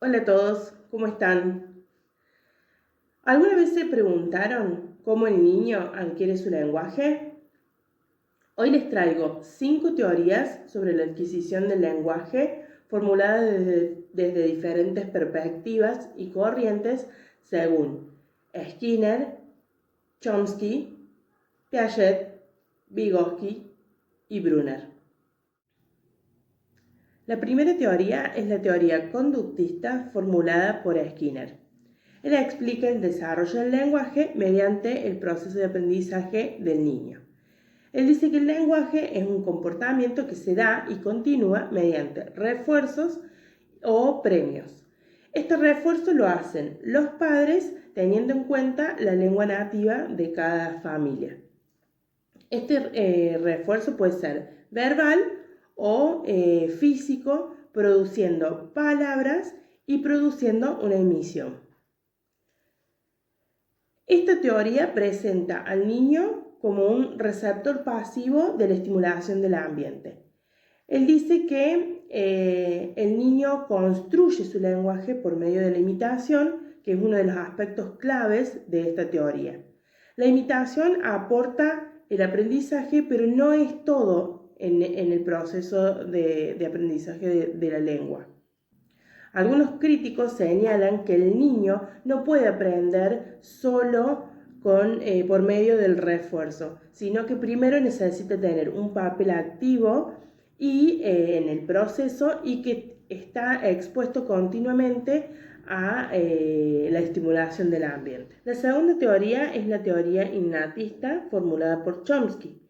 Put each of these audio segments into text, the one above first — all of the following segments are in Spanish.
Hola a todos, ¿cómo están? ¿Alguna vez se preguntaron cómo el niño adquiere su lenguaje? Hoy les traigo 5 teorías sobre la adquisición del lenguaje formuladas desde diferentes perspectivas y corrientes según Skinner, Chomsky, Piaget, Vygotsky y Brunner. La primera teoría es la teoría conductista formulada por Skinner. Él explica el desarrollo del lenguaje mediante el proceso de aprendizaje del niño. Él dice que el lenguaje es un comportamiento que se da y continúa mediante refuerzos o premios. Este refuerzo lo hacen los padres teniendo en cuenta la lengua nativa de cada familia. Este refuerzo puede ser verbal o físico, produciendo palabras y produciendo una emisión. Esta teoría presenta al niño como un receptor pasivo de la estimulación del ambiente. Él dice que el niño construye su lenguaje por medio de la imitación, que es uno de los aspectos claves de esta teoría. La imitación aporta el aprendizaje, pero no es todo en el proceso de aprendizaje de la lengua. Algunos críticos señalan que el niño no puede aprender solo por medio del refuerzo, sino que primero necesita tener un papel activo en el proceso y que está expuesto continuamente a la estimulación del ambiente. La segunda teoría es la teoría innatista formulada por Chomsky.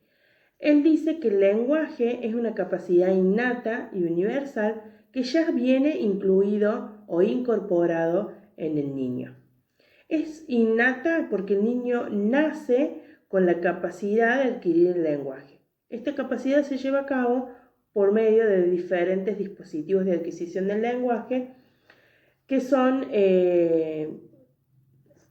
Él dice que el lenguaje es una capacidad innata y universal que ya viene incluido o incorporado en el niño. Es innata porque el niño nace con la capacidad de adquirir el lenguaje. Esta capacidad se lleva a cabo por medio de diferentes dispositivos de adquisición del lenguaje que son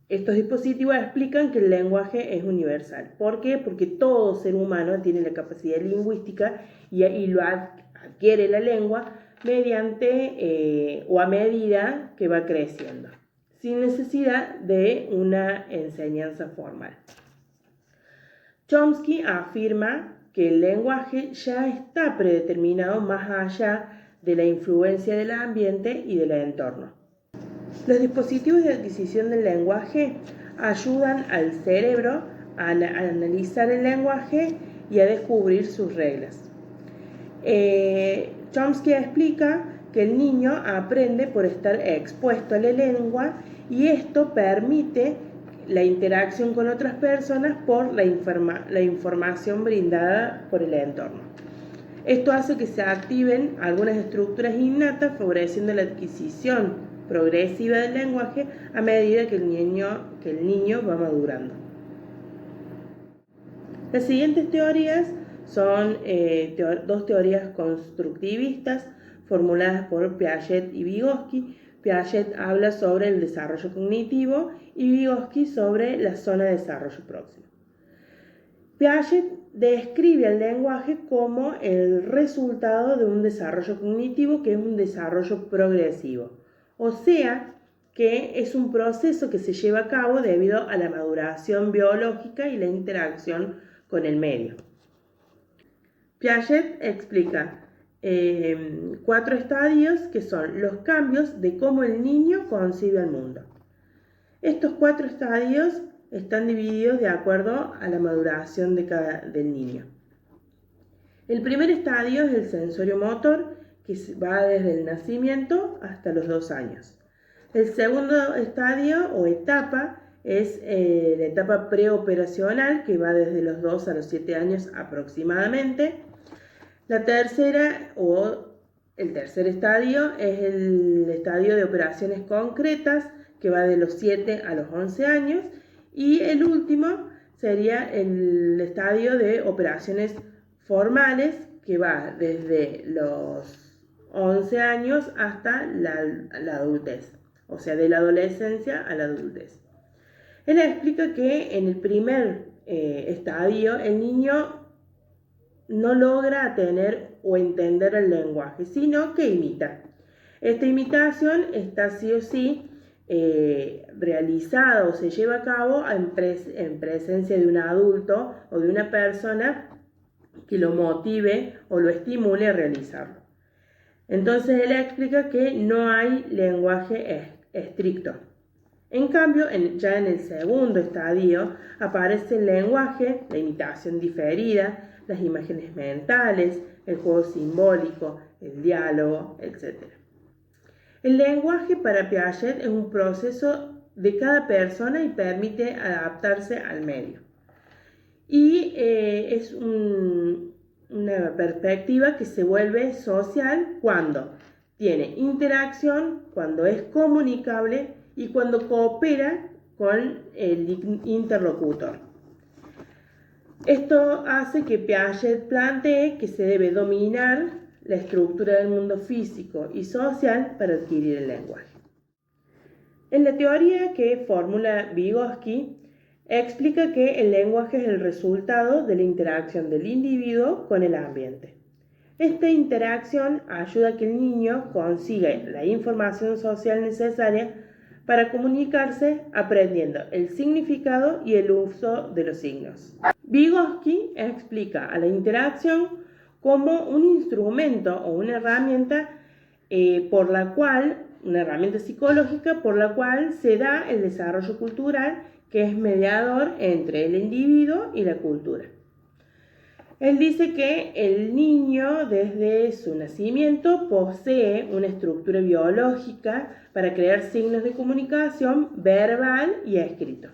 estos dispositivos explican que el lenguaje es universal. ¿Por qué? Porque todo ser humano tiene la capacidad lingüística y lo adquiere la lengua mediante o a medida que va creciendo, sin necesidad de una enseñanza formal. Chomsky afirma que el lenguaje ya está predeterminado más allá de la influencia del ambiente y del entorno. Los dispositivos de adquisición del lenguaje ayudan al cerebro a analizar el lenguaje y a descubrir sus reglas. Chomsky explica que el niño aprende por estar expuesto a la lengua y esto permite la interacción con otras personas por la información brindada por el entorno. Esto hace que se activen algunas estructuras innatas favoreciendo la adquisición progresiva del lenguaje a medida que el niño va madurando. Las siguientes teorías son dos teorías constructivistas formuladas por Piaget y Vygotsky. Piaget habla sobre el desarrollo cognitivo y Vygotsky sobre la zona de desarrollo próximo. Piaget describe el lenguaje como el resultado de un desarrollo cognitivo que es un desarrollo progresivo. O sea, que es un proceso que se lleva a cabo debido a la maduración biológica y la interacción con el medio. Piaget explica 4 estadios que son los cambios de cómo el niño concibe el mundo. Estos 4 estadios están divididos de acuerdo a la maduración del niño. El primer estadio es el sensorio motor, que va desde el nacimiento hasta los 2 años. El segundo estadio o etapa es la etapa preoperacional, que va desde los 2 a los 7 años aproximadamente. La tercera el tercer estadio es el estadio de operaciones concretas, que va de los 7 a los 11 años. Y el último sería el estadio de operaciones formales, que va desde los 11 años hasta la adultez, o sea, de la adolescencia a la adultez. Él explica que en el primer estadio el niño no logra tener o entender el lenguaje, sino que imita. Esta imitación está sí o sí realizada o se lleva a cabo en presencia de un adulto o de una persona que lo motive o lo estimule a realizarlo. Entonces él explica que no hay lenguaje estricto. En cambio, ya en el segundo estadio aparece el lenguaje, la imitación diferida, las imágenes mentales, el juego simbólico, el diálogo, etc. El lenguaje para Piaget es un proceso de cada persona y permite adaptarse al medio. Y es una perspectiva que se vuelve social cuando tiene interacción, cuando es comunicable y cuando coopera con el interlocutor. Esto hace que Piaget plantee que se debe dominar la estructura del mundo físico y social para adquirir el lenguaje. En la teoría que formula Vygotsky, explica que el lenguaje es el resultado de la interacción del individuo con el ambiente. Esta interacción ayuda a que el niño consiga la información social necesaria para comunicarse aprendiendo el significado y el uso de los signos. Vygotsky explica a la interacción como un instrumento o una herramienta una herramienta psicológica por la cual se da el desarrollo cultural, que es mediador entre el individuo y la cultura. Él dice que el niño desde su nacimiento posee una estructura biológica para crear signos de comunicación verbal y escrito.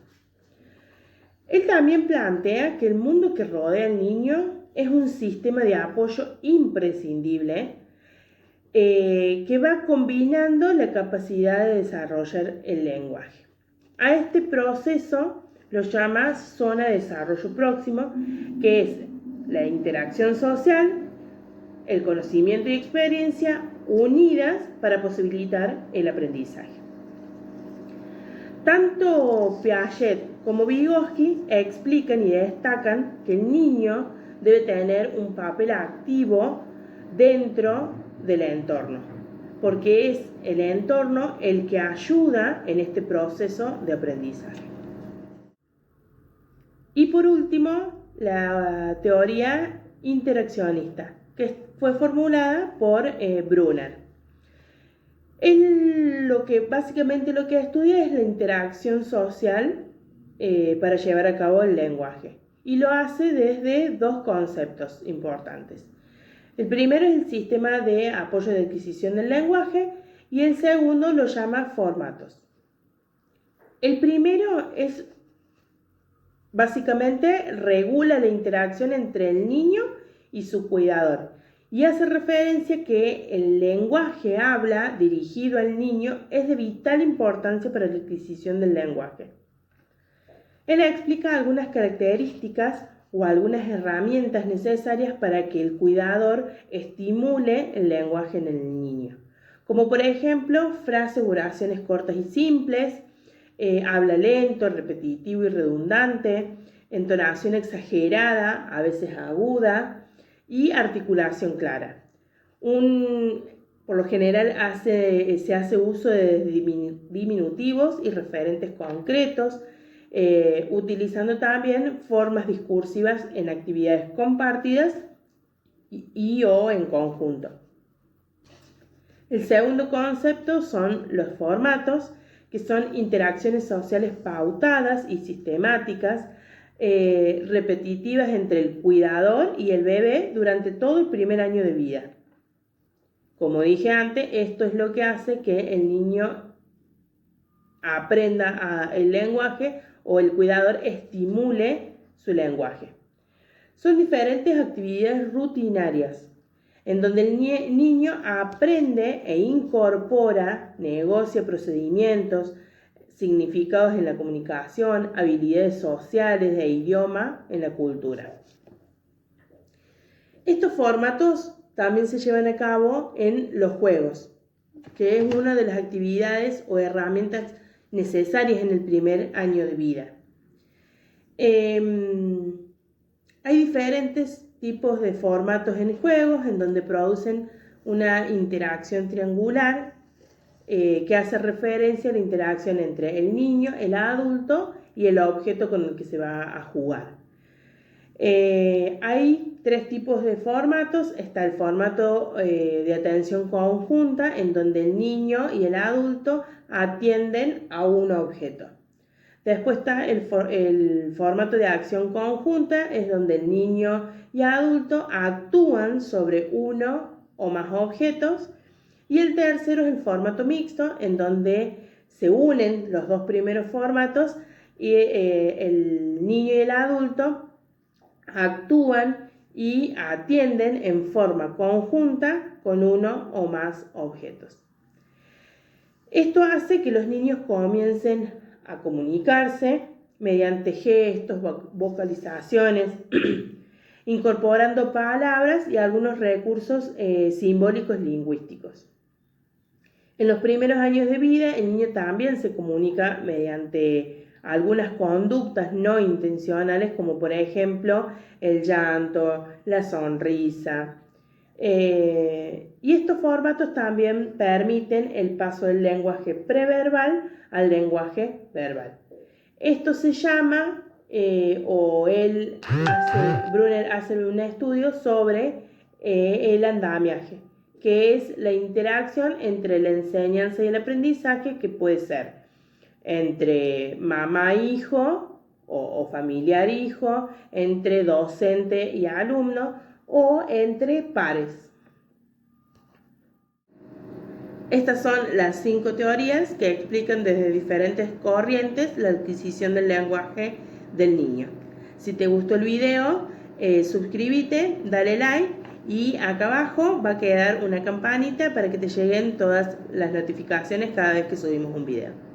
Él también plantea que el mundo que rodea al niño es un sistema de apoyo imprescindible que va combinando la capacidad de desarrollar el lenguaje. A este proceso lo llama zona de desarrollo próximo, que es la interacción social, el conocimiento y experiencia unidas para posibilitar el aprendizaje. Tanto Piaget como Vygotsky explican y destacan que el niño debe tener un papel activo dentro del entorno, porque es el entorno el que ayuda en este proceso de aprendizaje. Y por último, la teoría interaccionista, que fue formulada por Brunner. Él básicamente lo que estudia es la interacción social para llevar a cabo el lenguaje, y lo hace desde dos conceptos importantes. El primero es el sistema de apoyo de adquisición del lenguaje y el segundo lo llama formatos. El primero es básicamente regula la interacción entre el niño y su cuidador y hace referencia que el lenguaje habla dirigido al niño es de vital importancia para la adquisición del lenguaje. Él explica algunas características o algunas herramientas necesarias para que el cuidador estimule el lenguaje en el niño, como por ejemplo frases o oraciones cortas y simples, habla lento, repetitivo y redundante, entonación exagerada, a veces aguda, y articulación clara. Por lo general se hace uso de diminutivos y referentes concretos, utilizando también formas discursivas en actividades compartidas y o en conjunto. El segundo concepto son los formatos, que son interacciones sociales pautadas y sistemáticas, repetitivas entre el cuidador y el bebé durante todo el primer año de vida. Como dije antes, esto es lo que hace que el niño aprenda el lenguaje o el cuidador estimule su lenguaje. Son diferentes actividades rutinarias en donde el niño aprende e incorpora, negocia procedimientos, significados en la comunicación, habilidades sociales e idioma en la cultura. Estos formatos también se llevan a cabo en los juegos, que es una de las actividades o herramientas necesarias en el primer año de vida. Hay diferentes tipos de formatos en juegos en donde producen una interacción triangular que hace referencia a la interacción entre el niño, el adulto y el objeto con el que se va a jugar. Hay tres tipos de formatos. Está el formato de atención conjunta, en donde el niño y el adulto atienden a un objeto. Después está el formato de acción conjunta, es donde el niño y adulto actúan sobre uno o más objetos. Y el tercero es el formato mixto, en donde se unen los dos primeros formatos y el niño y el adulto actúan y atienden en forma conjunta con uno o más objetos. Esto hace que los niños comiencen a comunicarse mediante gestos, vocalizaciones, incorporando palabras y algunos recursos simbólicos lingüísticos. En los primeros años de vida, el niño también se comunica mediante algunas conductas no intencionales, como por ejemplo el llanto, la sonrisa. Y estos formatos también permiten el paso del lenguaje preverbal al lenguaje verbal. Esto se llama, Brunner hace un estudio sobre el andamiaje, que es la interacción entre la enseñanza y el aprendizaje, que puede ser entre mamá-hijo o familiar-hijo, entre docente y alumno o entre pares. Estas son las 5 teorías que explican desde diferentes corrientes la adquisición del lenguaje del niño. Si te gustó el video, suscríbete, dale like y acá abajo va a quedar una campanita para que te lleguen todas las notificaciones cada vez que subimos un video.